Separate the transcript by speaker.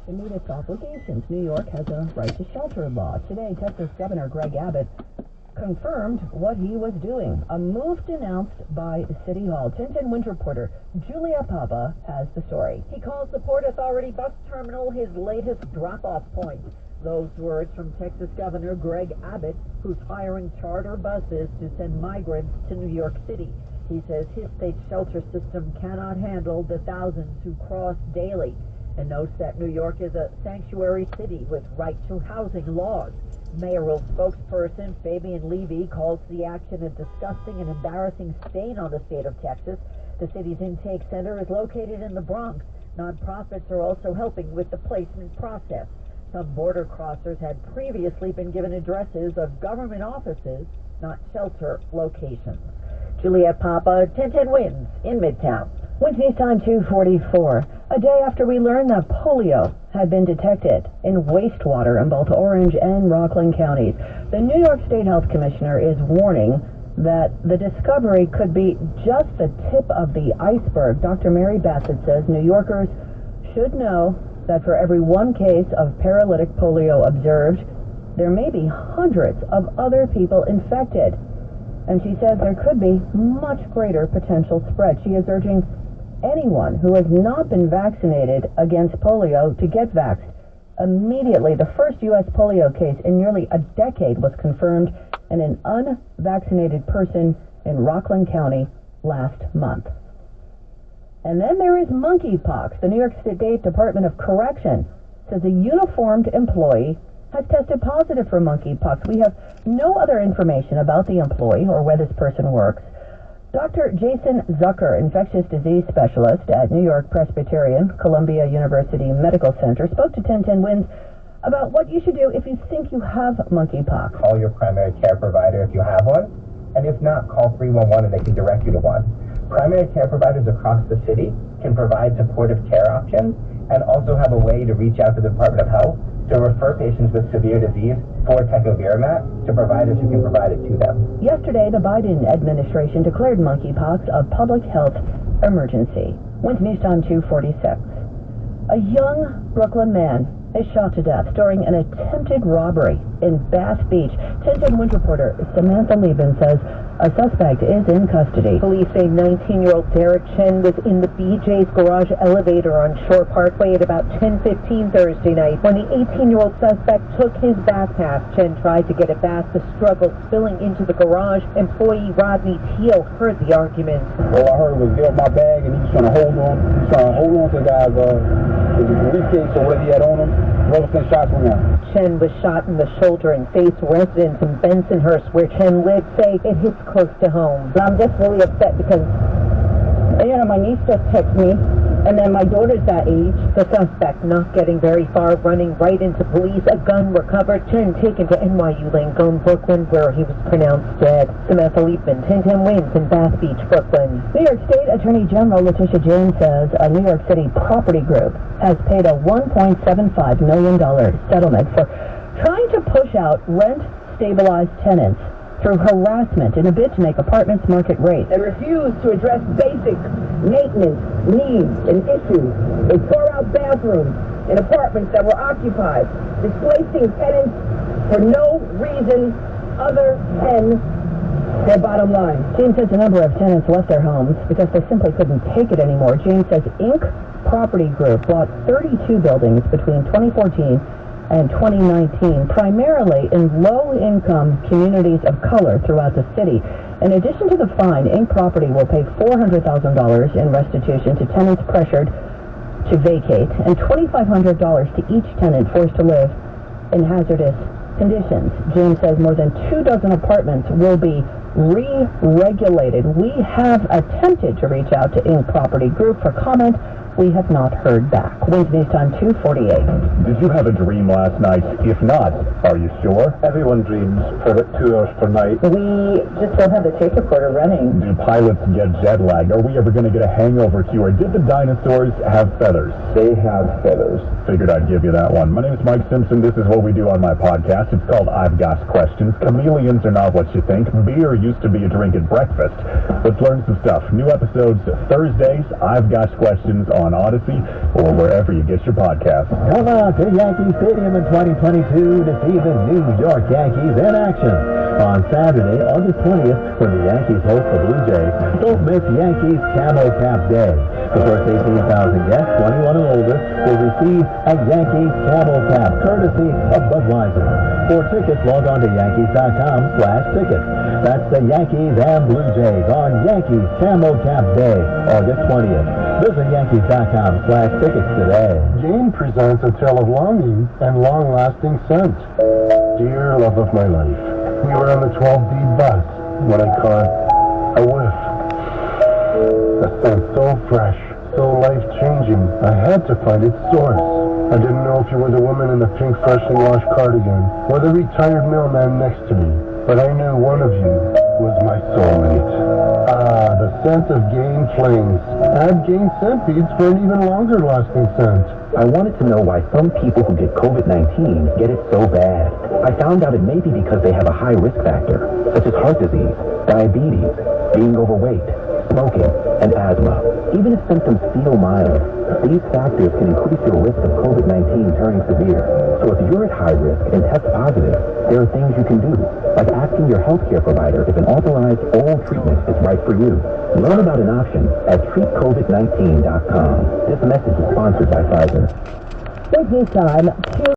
Speaker 1: to meet its obligations. New York has a right to shelter law. Today, Texas Governor Greg Abbott confirmed what he was doing. A move denounced by City Hall. 1010 Winter reporter Julia Papa has the story.
Speaker 2: He calls the Port Authority bus terminal his latest drop-off point. Those words from Texas Governor Greg Abbott, who's hiring charter buses to send migrants to New York City. He says his state's shelter system cannot handle the thousands who cross daily, and notes that New York is a sanctuary city with right to housing laws. Mayoral spokesperson Fabian Levy calls the action a disgusting and embarrassing stain on the state of Texas. The city's intake center is located in the Bronx. Nonprofits are also helping with the placement process. Some border crossers had previously been given addresses of government offices, not shelter locations. Juliet Papa, 1010 Winds in Midtown.
Speaker 1: Wednesday time 2:44. A day after we learned that polio had been detected in wastewater in both Orange and Rockland counties, the New York State Health Commissioner is warning that the discovery could be just the tip of the iceberg. Dr. Mary Bassett says New Yorkers should know that for every one case of paralytic polio observed, there may be hundreds of other people infected. And she says there could be much greater potential spread. She is urging anyone who has not been vaccinated against polio to get vaxxed immediately. The first U.S. polio case in nearly a decade was confirmed in an unvaccinated person in Rockland County last month. And then there is monkeypox. The New York State Department of Correction says a uniformed employee has tested positive for monkeypox. We have no other information about the employee or where this person works. Dr. Jason Zucker, infectious disease specialist at New York Presbyterian Columbia University Medical Center, spoke to 1010 Winds about what you should do if you think you have monkeypox.
Speaker 3: Call your primary care provider if you have one, and if not, call 311 and they can direct you to one. Primary care providers across the city can provide supportive care options and also have a way to reach out to the Department of Health to refer patients with severe disease for tecovirimat to providers who can provide it to them.
Speaker 1: Yesterday, the Biden administration declared monkeypox a public health emergency. Wednesday News Time 2:46. A young Brooklyn man is shot to death during an attempted robbery in Bass Beach. 1010 Winter reporter Samantha Lieben says a suspect is in custody.
Speaker 4: Police say 19-year-old Derek Chen was in the BJ's garage elevator on Shore Parkway at about 10:15 Thursday night. When the 18-year-old suspect took his backpack, Chen tried to get it back. The struggle spilling into the garage. Employee Rodney Teal heard the argument.
Speaker 5: All I heard was, "Get my bag," and he was trying to hold on. He was trying to hold on to the guy's briefcase or whatever he had on him. Both shots went out.
Speaker 4: Chen was shot in the shoulder and face. Residents in Bensonhurst, where Chen lived, say it hits close to home.
Speaker 6: I'm just really upset because, my niece just texted me, and then my daughter's that age.
Speaker 4: The suspect not getting very far, running right into police. A gun recovered. Chen taken to NYU Langone, Brooklyn, where he was pronounced dead. Samantha Liebman, 1010 Winds in Bass Beach, Brooklyn.
Speaker 1: New York State Attorney General Letitia James says a New York City property group has paid a $1.75 million settlement for trying to push out rent-stabilized tenants through harassment in a bid to make apartments market rate.
Speaker 6: They refuse to address basic maintenance needs and issues. They tore out bathrooms in apartments that were occupied, displacing tenants for no reason other than their bottom line.
Speaker 1: James says a number of tenants left their homes because they simply couldn't take it anymore. James says Inc. Property Group bought 32 buildings between 2014 and 2019, primarily in low-income communities of color throughout the city. In addition to the fine, Inc. Property will pay $400,000 in restitution to tenants pressured to vacate and $2,500 to each tenant forced to live in hazardous conditions. James says more than 24 apartments will be re-regulated. We have attempted to reach out to Inc. Property Group for comment. We have not heard back. Wednesday News Time 2:48.
Speaker 7: Did you have a dream last night? If not, are you sure?
Speaker 5: Everyone dreams for 2 hours per night.
Speaker 6: We just don't have the tape recorder running.
Speaker 7: Do pilots get jet lag? Are we ever going to get a hangover too? Or did the dinosaurs have feathers?
Speaker 5: They have feathers.
Speaker 7: Figured I'd give you that one. My name is Mike Simpson. This is what we do on my podcast. It's called I've Got Questions. Chameleons are not what you think. Beer used to be a drink at breakfast. Let's learn some stuff. New episodes Thursdays. I've Got Questions on on Odyssey or wherever you get your podcasts.
Speaker 8: Come out to Yankee Stadium in 2022 to see the New York Yankees in action. On Saturday, August 20th, when the Yankees host the Blue Jays, don't miss Yankees Camel Cap Day. The first 18,000 guests, 21 and older, will receive a Yankees Camel Cap, courtesy of Budweiser. For tickets, log on to Yankees.com/tickets. That's the Yankees and Blue Jays on Yankees Camel Cap Day, August 20th. Visit Yankees.com/tickets today.
Speaker 9: Jane presents a tale of longing and long-lasting scent. Dear love of my life, we were on the 12D bus when I caught a whiff. A scent so fresh, so life-changing, I had to find its source. I didn't know if you were the woman in the pink freshly washed cardigan or the retired mailman next to me, but I knew one of you was my soulmate. Ah, the scent of Gain Flames. Add Gain scent beads for an even longer-lasting scent.
Speaker 10: I wanted to know why some people who get COVID-19 get it so bad. I found out it may be because they have a high risk factor, such as heart disease, diabetes, being overweight, smoking, and asthma. Even if symptoms feel mild, these factors can increase your risk of COVID-19 turning severe. So if you're at high risk and test positive, there are things you can do, like asking your healthcare provider if an authorized oral treatment is right for you. Learn about an option at treatcovid19.com. This message is sponsored by Pfizer.
Speaker 1: It's news time.